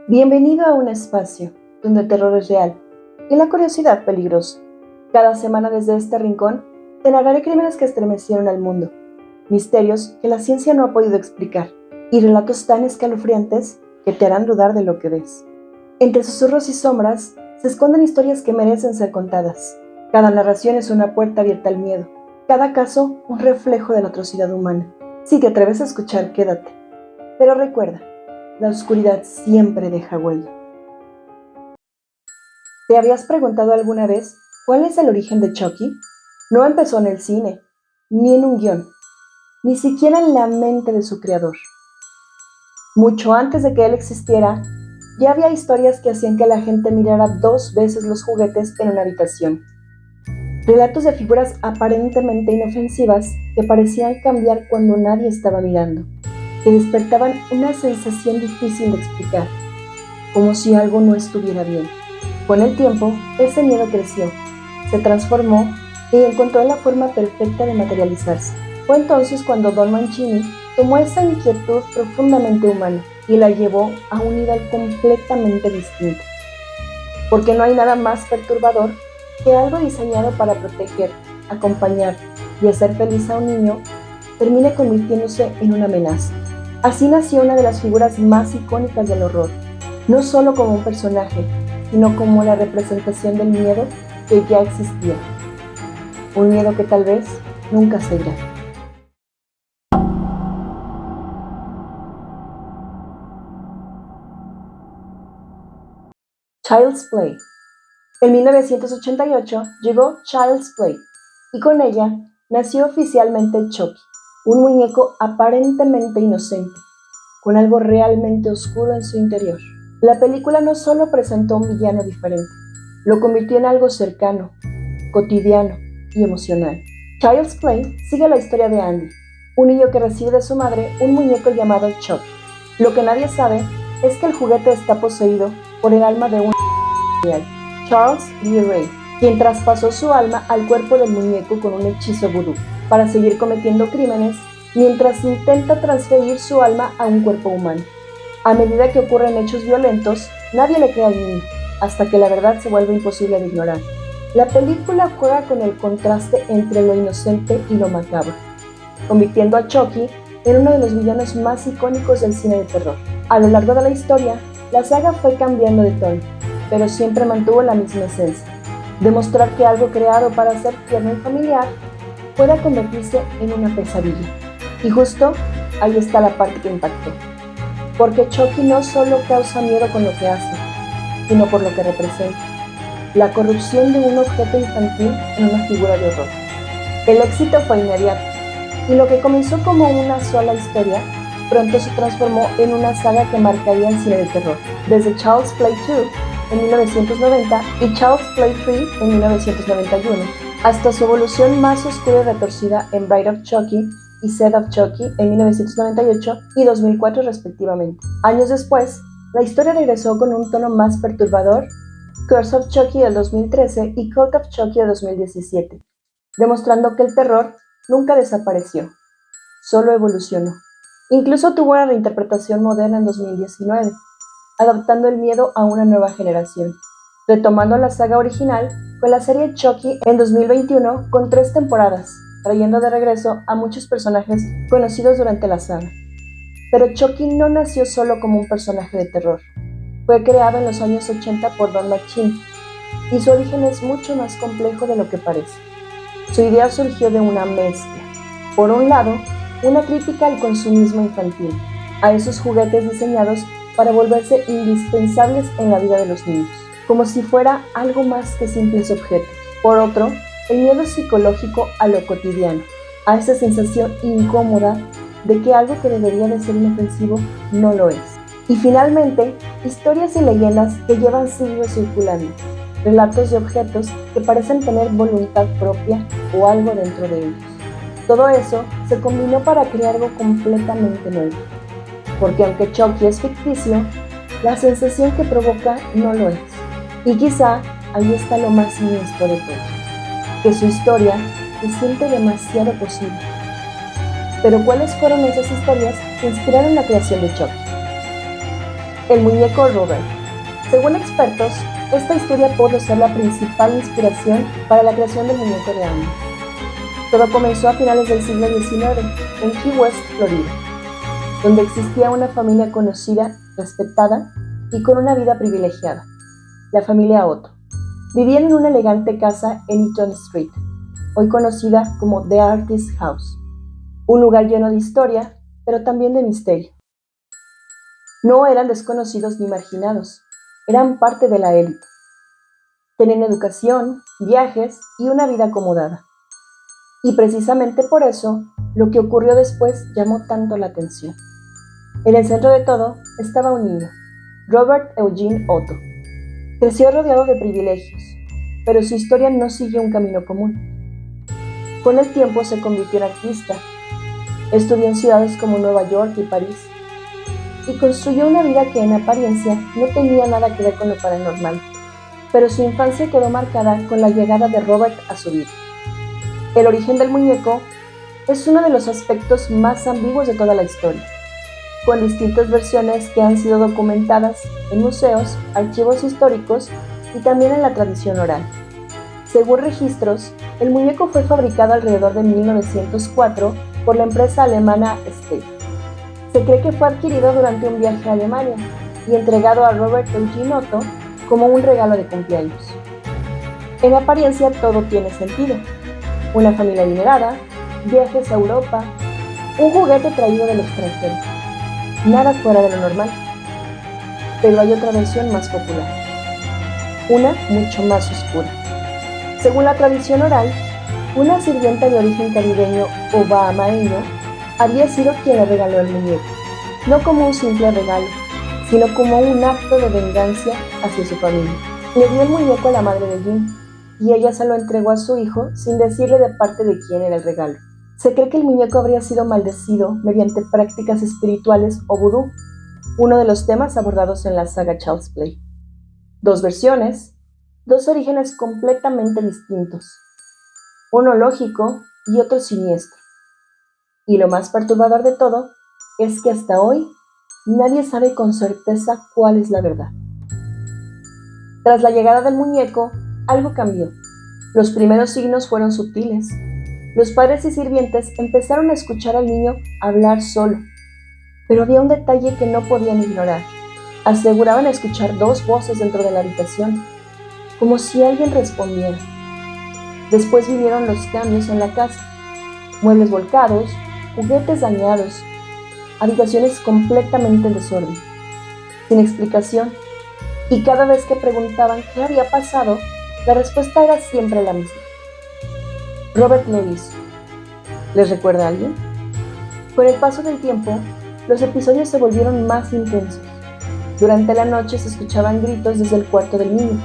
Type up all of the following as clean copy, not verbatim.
Bienvenido a un espacio donde el terror es real y la curiosidad peligrosa. Cada semana desde este rincón te narraré crímenes que estremecieron al mundo, misterios que la ciencia no ha podido explicar y relatos tan escalofriantes que te harán dudar de lo que ves. Entre susurros y sombras se esconden historias que merecen ser contadas. Cada narración es una puerta abierta al miedo, cada caso un reflejo de la atrocidad humana. Si te atreves a escuchar, quédate. Pero recuerda, la oscuridad siempre deja huella. ¿Te habías preguntado alguna vez cuál es el origen de Chucky? No empezó en el cine, ni en un guión, ni siquiera en la mente de su creador. Mucho antes de que él existiera, ya había historias que hacían que la gente mirara 2 veces los juguetes en una habitación. Relatos de figuras aparentemente inofensivas que parecían cambiar cuando nadie estaba mirando, que despertaban una sensación difícil de explicar, como si algo no estuviera bien. Con el tiempo, ese miedo creció, se transformó y encontró la forma perfecta de materializarse. Fue entonces cuando Don Mancini tomó esa inquietud profundamente humana y la llevó a un nivel completamente distinto. Porque no hay nada más perturbador que algo diseñado para proteger, acompañar y hacer feliz a un niño termine convirtiéndose en una amenaza. Así nació una de las figuras más icónicas del horror, no solo como un personaje, sino como la representación del miedo que ya existía. Un miedo que tal vez nunca se irá. Child's Play. En 1988 llegó Child's Play y con ella nació oficialmente Chucky, un muñeco aparentemente inocente, con algo realmente oscuro en su interior. La película no solo presentó un villano diferente, lo convirtió en algo cercano, cotidiano y emocional. Child's Play sigue la historia de Andy, un niño que recibe de su madre un muñeco llamado Chucky. Lo que nadie sabe es que el juguete está poseído por el alma de un Charles Lee Ray, quien traspasó su alma al cuerpo del muñeco con un hechizo vudú para seguir cometiendo crímenes mientras intenta transferir su alma a un cuerpo humano. A medida que ocurren hechos violentos, nadie le cree al niño, hasta que la verdad se vuelve imposible de ignorar. La película juega con el contraste entre lo inocente y lo macabro, convirtiendo a Chucky en uno de los villanos más icónicos del cine de terror. A lo largo de la historia, la saga fue cambiando de tono, pero siempre mantuvo la misma esencia: demostrar que algo creado para ser tierno y familiar puede convertirse en una pesadilla. Y justo ahí está la parte que impactó, porque Chucky no solo causa miedo con lo que hace, sino por lo que representa: la corrupción de un objeto infantil en una figura de horror. El éxito fue inmediato, y lo que comenzó como una sola historia pronto se transformó en una saga que marcaría el cine de terror, desde Child's Play 2 en 1990 y Child's Play 3 en 1991, hasta su evolución más oscura y retorcida en Bride of Chucky y Seed of Chucky en 1998 y 2004 respectivamente. Años después, la historia regresó con un tono más perturbador: Curse of Chucky del 2013 y Cult of Chucky del 2017, demostrando que el terror nunca desapareció, solo evolucionó. Incluso tuvo una reinterpretación moderna en 2019, adaptando el miedo a una nueva generación, retomando la saga original con la serie Chucky en 2021 con 3 temporadas, trayendo de regreso a muchos personajes conocidos durante la saga. Pero Chucky no nació solo como un personaje de terror. Fue creado en los años 80 por Don Mancini, y su origen es mucho más complejo de lo que parece. Su idea surgió de una mezcla. Por un lado, una crítica al consumismo infantil, a esos juguetes diseñados para volverse indispensables en la vida de los niños, como si fuera algo más que simples objetos. Por otro, el miedo psicológico a lo cotidiano, a esa sensación incómoda de que algo que debería de ser inofensivo no lo es. Y finalmente, historias y leyendas que llevan siglos circulando, relatos de objetos que parecen tener voluntad propia o algo dentro de ellos. Todo eso se combinó para crear algo completamente nuevo, porque aunque Chucky es ficticio, la sensación que provoca no lo es. Y quizá ahí está lo más siniestro de todo, que su historia se siente demasiado posible. Pero ¿cuáles fueron esas historias que inspiraron la creación de Chucky? El muñeco Robert. Según expertos, esta historia pudo ser la principal inspiración para la creación del muñeco de Anne. Todo comenzó a finales del siglo XIX en Key West, Florida, donde existía una familia conocida, respetada y con una vida privilegiada, la familia Otto. Vivían en una elegante casa en Eaton Street, hoy conocida como The Artist House, un lugar lleno de historia, pero también de misterio. No eran desconocidos ni marginados, eran parte de la élite. Tenían educación, viajes y una vida acomodada. Y precisamente por eso, lo que ocurrió después llamó tanto la atención. En el centro de todo estaba un niño, Robert Eugene Otto. Creció rodeado de privilegios, pero su historia no siguió un camino común. Con el tiempo se convirtió en artista, estudió en ciudades como Nueva York y París, y construyó una vida que en apariencia no tenía nada que ver con lo paranormal, pero su infancia quedó marcada con la llegada de Robert a su vida. El origen del muñeco es uno de los aspectos más ambiguos de toda la historia, con distintas versiones que han sido documentadas en museos, archivos históricos y también en la tradición oral. Según registros, el muñeco fue fabricado alrededor de 1904 por la empresa alemana Steyr. Se cree que fue adquirido durante un viaje a Alemania y entregado a Robert Eugene Otto como un regalo de cumpleaños. En apariencia todo tiene sentido. Una familia adinerada, viajes a Europa, un juguete traído del extranjero. Nada fuera de lo normal. Pero hay otra versión más popular, una mucho más oscura. Según la tradición oral, una sirvienta de origen caribeño o bahamaeño había sido quien le regaló el muñeco, no como un simple regalo, sino como un acto de venganza hacia su familia. Le dio el muñeco a la madre de Jim, y ella se lo entregó a su hijo sin decirle de parte de quién era el regalo. Se cree que el muñeco habría sido maldecido mediante prácticas espirituales o vudú, uno de los temas abordados en la saga Child's Play. Dos versiones, dos orígenes completamente distintos, uno lógico y otro siniestro. Y lo más perturbador de todo es que hasta hoy nadie sabe con certeza cuál es la verdad. Tras la llegada del muñeco, algo cambió. Los primeros signos fueron sutiles. Los padres y sirvientes empezaron a escuchar al niño hablar solo, pero había un detalle que no podían ignorar. Aseguraban escuchar dos voces dentro de la habitación, como si alguien respondiera. Después vinieron los cambios en la casa, muebles volcados, juguetes dañados, habitaciones completamente en desorden, sin explicación, y cada vez que preguntaban qué había pasado, la respuesta era siempre la misma. Robert lo hizo. ¿Les recuerda a alguien? Con el paso del tiempo, los episodios se volvieron más intensos. Durante la noche se escuchaban gritos desde el cuarto del niño,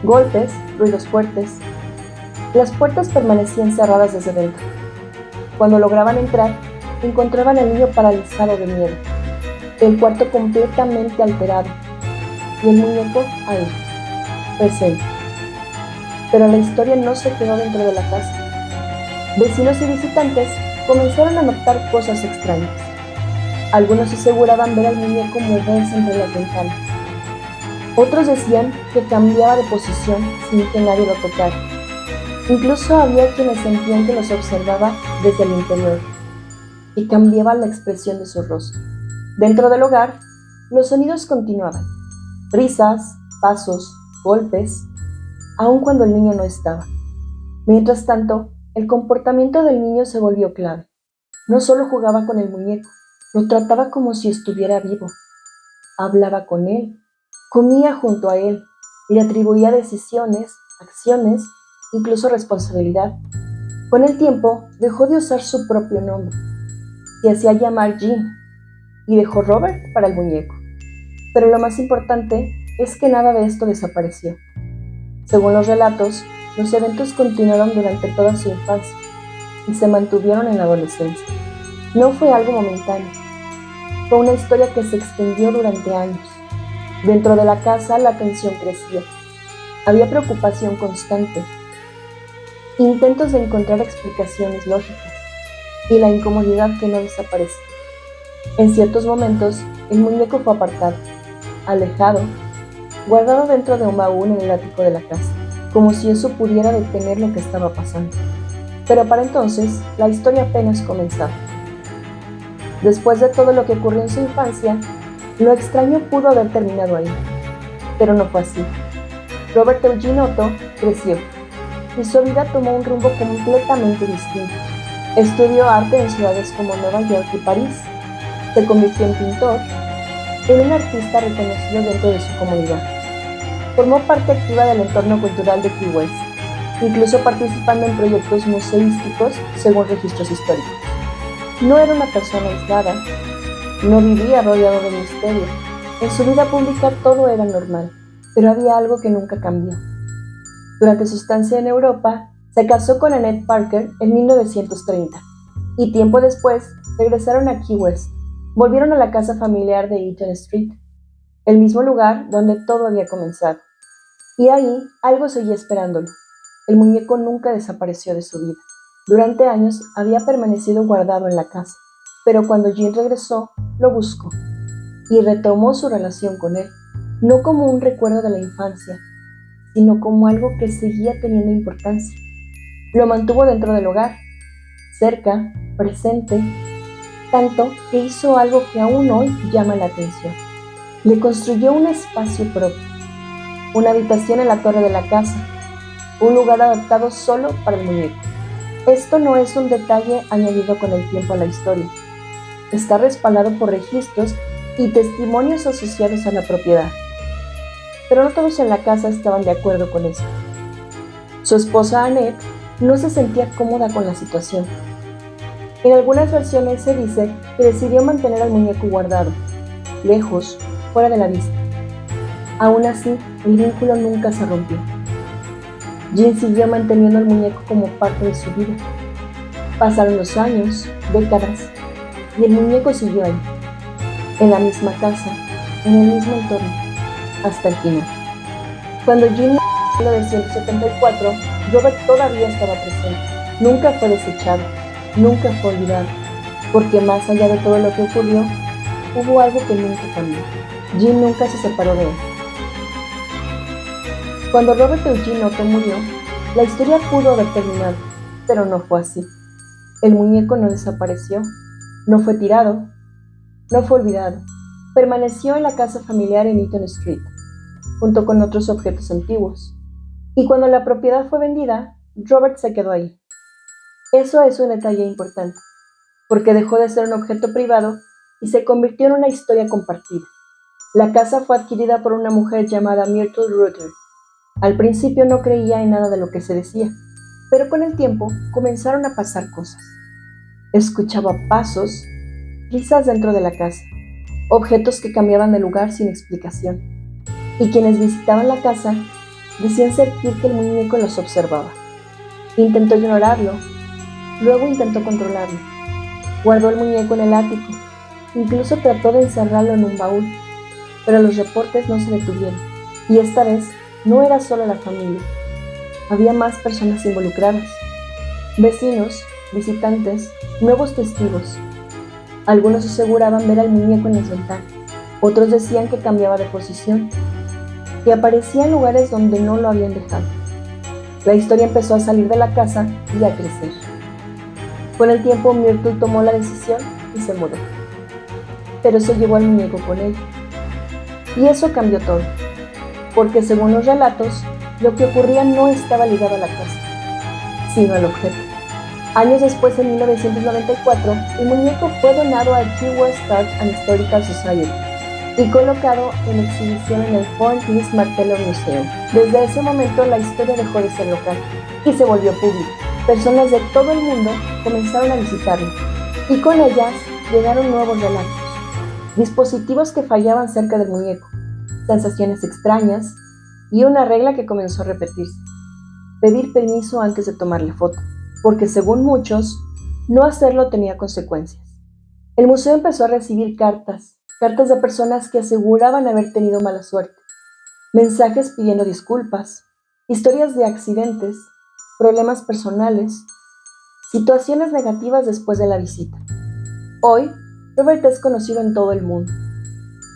golpes, ruidos fuertes. Las puertas permanecían cerradas desde dentro. Cuando lograban entrar, encontraban al niño paralizado de miedo, el cuarto completamente alterado y el muñeco ahí, presente. Pero la historia no se quedó dentro de la casa. Vecinos y visitantes comenzaron a notar cosas extrañas. Algunos aseguraban ver al muñeco moverse entre las ventanas. Otros decían que cambiaba de posición sin que nadie lo tocara. Incluso había quienes sentían que los observaba desde el interior y cambiaba la expresión de su rostro. Dentro del hogar, los sonidos continuaban. Risas, pasos, golpes, aun cuando el niño no estaba. Mientras tanto, el comportamiento del niño se volvió clave. No solo jugaba con el muñeco, lo trataba como si estuviera vivo. Hablaba con él, comía junto a él, y le atribuía decisiones, acciones, incluso responsabilidad. Con el tiempo, dejó de usar su propio nombre. Se hacía llamar Jim, y dejó Robert para el muñeco. Pero lo más importante es que nada de esto desapareció. Según los relatos, los eventos continuaron durante toda su infancia y se mantuvieron en la adolescencia. No fue algo momentáneo, fue una historia que se extendió durante años. Dentro de la casa la tensión crecía. Había preocupación constante, intentos de encontrar explicaciones lógicas y la incomodidad que no desaparecía. En ciertos momentos, el muñeco fue apartado, alejado, guardado dentro de un baúl en el ático de la casa, como si eso pudiera detener lo que estaba pasando. Pero para entonces, la historia apenas comenzaba. Después de todo lo que ocurrió en su infancia, lo extraño pudo haber terminado ahí, pero no fue así. Robert Eugene Otto creció y su vida tomó un rumbo completamente distinto. Estudió arte en ciudades como Nueva York y París. Se convirtió en pintor, en un artista reconocido dentro de su comunidad. Formó parte activa del entorno cultural de Key West, incluso participando en proyectos museísticos según registros históricos. No era una persona aislada, no vivía rodeado de misterio. En su vida pública todo era normal, pero había algo que nunca cambió. Durante su estancia en Europa, se casó con Annette Parker en 1930 y tiempo después regresaron a Key West. Volvieron a la casa familiar de Eaton Street, el mismo lugar donde todo había comenzado. Y ahí algo seguía esperándolo. El muñeco nunca desapareció de su vida. Durante años había permanecido guardado en la casa, pero cuando Jean regresó, lo buscó y retomó su relación con él, no como un recuerdo de la infancia, sino como algo que seguía teniendo importancia. Lo mantuvo dentro del hogar, cerca, presente, tanto que hizo algo que aún hoy llama la atención. Le construyó un espacio propio, una habitación en la torre de la casa, un lugar adaptado solo para el muñeco. Esto no es un detalle añadido con el tiempo a la historia. Está respaldado por registros y testimonios asociados a la propiedad. Pero no todos en la casa estaban de acuerdo con esto. Su esposa Annette no se sentía cómoda con la situación. En algunas versiones se dice que decidió mantener al muñeco guardado, lejos, fuera de la vista. Aún así, el vínculo nunca se rompió. Jean siguió manteniendo al muñeco como parte de su vida. Pasaron los años, décadas, y el muñeco siguió ahí, en la misma casa, en el mismo entorno, hasta el final. Cuando Jean murió en 1974, Robert todavía estaba presente. Nunca fue desechado, nunca fue olvidado, porque más allá de todo lo que ocurrió, hubo algo que nunca cambió. Jean nunca se separó de él. Cuando Robert Eugene Otto murió, la historia pudo haber terminado, pero no fue así. El muñeco no desapareció, no fue tirado, no fue olvidado. Permaneció en la casa familiar en Eaton Street, junto con otros objetos antiguos. Y cuando la propiedad fue vendida, Robert se quedó ahí. Eso es un detalle importante, porque dejó de ser un objeto privado y se convirtió en una historia compartida. La casa fue adquirida por una mujer llamada Myrtle Ruther. Al principio no creía en nada de lo que se decía, pero con el tiempo comenzaron a pasar cosas. Escuchaba pasos, risas dentro de la casa, objetos que cambiaban de lugar sin explicación, y quienes visitaban la casa decían sentir que el muñeco los observaba. Intentó ignorarlo, luego intentó controlarlo. Guardó el muñeco en el ático, incluso trató de encerrarlo en un baúl, pero los reportes no se detuvieron, y esta vez no era solo la familia, había más personas involucradas, vecinos, visitantes, nuevos testigos. Algunos aseguraban ver al muñeco en las ventanas, otros decían que cambiaba de posición, que aparecía en lugares donde no lo habían dejado. La historia empezó a salir de la casa y a crecer. Con el tiempo, Myrtle tomó la decisión y se mudó, pero se llevó al muñeco con ella. Y eso cambió todo, porque según los relatos, lo que ocurría no estaba ligado a la casa, sino al objeto. Años después, en 1994, el muñeco fue donado al Key West Art and Historical Society y colocado en exhibición en el Fort East Martello Museum. Desde ese momento, la historia dejó de ser local y se volvió pública. Personas de todo el mundo comenzaron a visitarlo y con ellas llegaron nuevos relatos, dispositivos que fallaban cerca del muñeco, sensaciones extrañas y una regla que comenzó a repetirse: pedir permiso antes de tomarle foto, porque según muchos, no hacerlo tenía consecuencias. El museo empezó a recibir cartas de personas que aseguraban haber tenido mala suerte, mensajes pidiendo disculpas, historias de accidentes, problemas personales, situaciones negativas después de la visita. Hoy, Robert es conocido en todo el mundo,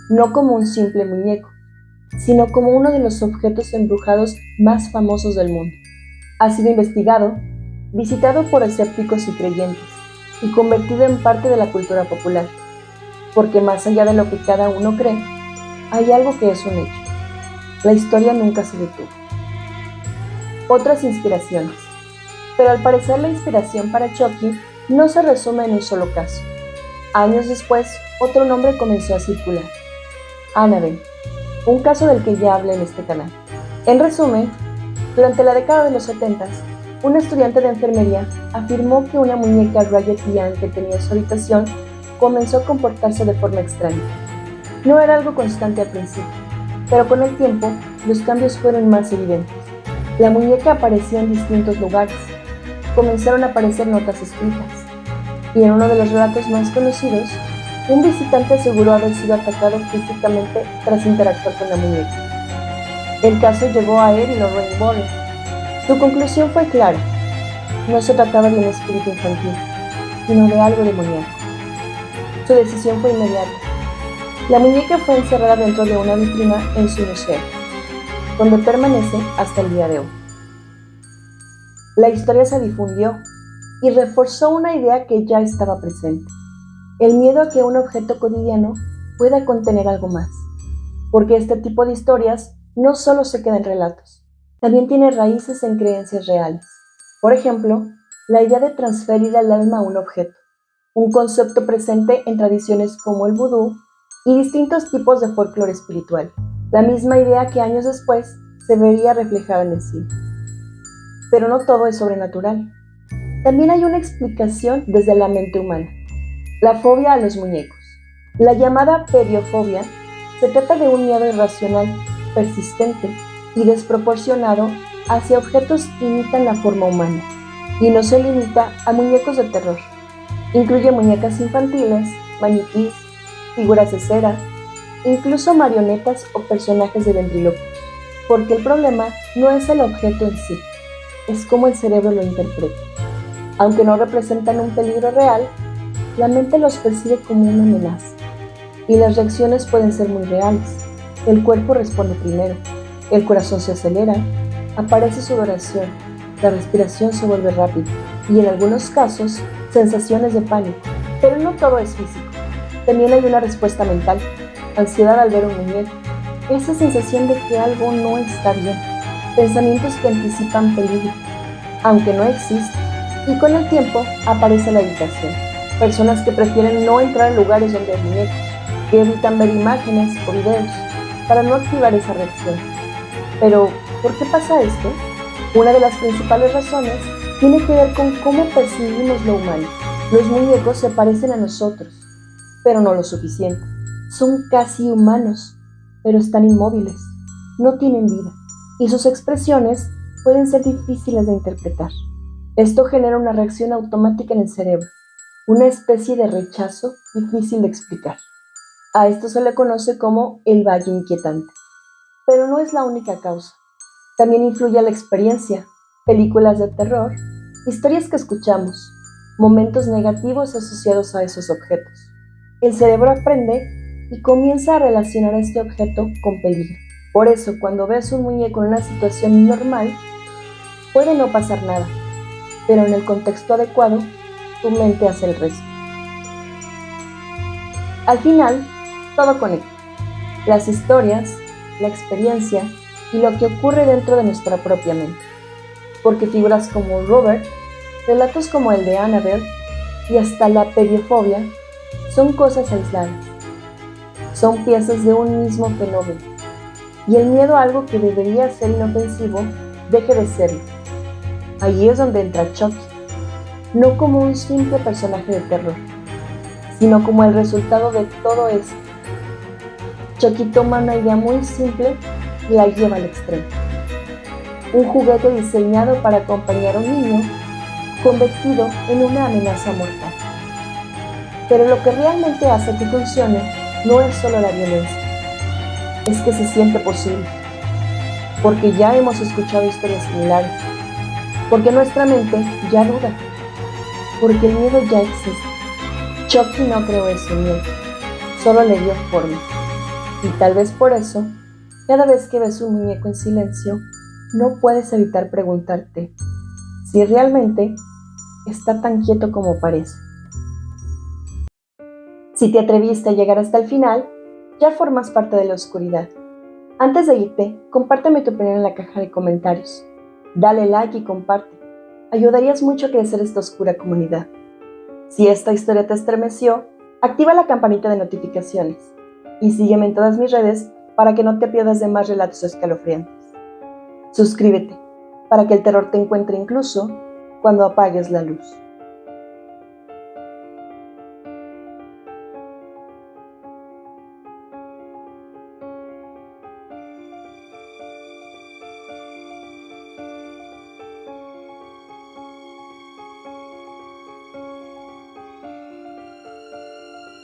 no como un simple muñeco, sino como uno de los objetos embrujados más famosos del mundo. Ha sido investigado, visitado por escépticos y creyentes, y convertido en parte de la cultura popular, porque más allá de lo que cada uno cree, hay algo que es un hecho. La historia nunca se detuvo. Otras inspiraciones. Pero al parecer la inspiración para Chucky no se resume en un solo caso. Años después, otro nombre comenzó a circular: Annabelle, un caso del que ya hablé en este canal. En resumen, durante la década de los 70, un estudiante de enfermería afirmó que una muñeca Ragged Ann que tenía en su habitación comenzó a comportarse de forma extraña. No era algo constante al principio, pero con el tiempo los cambios fueron más evidentes. La muñeca aparecía en distintos lugares. Comenzaron a aparecer notas escritas, y en uno de los relatos más conocidos, un visitante aseguró haber sido atacado físicamente tras interactuar con la muñeca. El caso llegó a Ed y Lorraine Warren. Su conclusión fue clara: no se trataba de un espíritu infantil, sino de algo demoníaco. Su decisión fue inmediata. La muñeca fue encerrada dentro de una vitrina en su museo, donde permanece hasta el día de hoy. La historia se difundió y reforzó una idea que ya estaba presente: el miedo a que un objeto cotidiano pueda contener algo más, porque este tipo de historias no solo se queda en relatos, también tiene raíces en creencias reales. Por ejemplo, la idea de transferir el alma a un objeto, un concepto presente en tradiciones como el vudú y distintos tipos de folclore espiritual, la misma idea que años después se vería reflejada en el cine. Pero no todo es sobrenatural. También hay una explicación desde la mente humana: la fobia a los muñecos. La llamada pediofobia se trata de un miedo irracional, persistente y desproporcionado hacia objetos que imitan la forma humana, y no se limita a muñecos de terror. Incluye muñecas infantiles, maniquís, figuras de cera, incluso marionetas o personajes de ventriloquios, porque el problema no es el objeto en sí, es cómo el cerebro lo interpreta. Aunque no representan un peligro real, la mente los percibe como una amenaza, y las reacciones pueden ser muy reales. El cuerpo responde primero, el corazón se acelera, aparece sudoración, la respiración se vuelve rápida, y en algunos casos, sensaciones de pánico. Pero no todo es físico. También hay una respuesta mental: ansiedad al ver un muñeco, esa sensación de que algo no está bien, pensamientos que anticipan peligro, aunque no existe. Y con el tiempo aparece la evitación: personas que prefieren no entrar en lugares donde hay muñecos, que evitan ver imágenes o videos para no activar esa reacción. Pero, ¿por qué pasa esto? Una de las principales razones tiene que ver con cómo percibimos lo humano. Los muñecos se parecen a nosotros, pero no lo suficiente. Son casi humanos, pero están inmóviles, no tienen vida, y sus expresiones pueden ser difíciles de interpretar. Esto genera una reacción automática en el cerebro, una especie de rechazo difícil de explicar. A esto se le conoce como el valle inquietante. Pero no es la única causa. También influye la experiencia, películas de terror, historias que escuchamos, momentos negativos asociados a esos objetos. El cerebro aprende y comienza a relacionar este objeto con peligro. Por eso, cuando ves un muñeco en una situación normal, puede no pasar nada, pero en el contexto adecuado, tu mente hace el resto. Al final, todo conecta: las historias, la experiencia y lo que ocurre dentro de nuestra propia mente. Porque figuras como Robert, relatos como el de Annabelle y hasta la pediofobia son cosas aisladas. Son piezas de un mismo fenómeno. Y el miedo a algo que debería ser inofensivo deje de serlo. Allí es donde entra Chucky, no como un simple personaje de terror, sino como el resultado de todo eso. Chucky toma una idea muy simple y la lleva al extremo. Un juguete diseñado para acompañar a un niño, convertido en una amenaza mortal. Pero lo que realmente hace que funcione no es solo la violencia, es que se siente posible, porque ya hemos escuchado historias similares, porque nuestra mente ya duda, porque el miedo ya existe. Chucky no creó ese miedo, solo le dio forma. Y tal vez por eso, cada vez que ves un muñeco en silencio, no puedes evitar preguntarte si realmente está tan quieto como parece. Si te atreviste a llegar hasta el final, ya formas parte de la oscuridad. Antes de irte, compárteme tu opinión en la caja de comentarios. Dale like y comparte. Ayudarías mucho a crecer esta oscura comunidad. Si esta historia te estremeció, activa la campanita de notificaciones y sígueme en todas mis redes para que no te pierdas de más relatos escalofriantes. Suscríbete para que el terror te encuentre incluso cuando apagues la luz.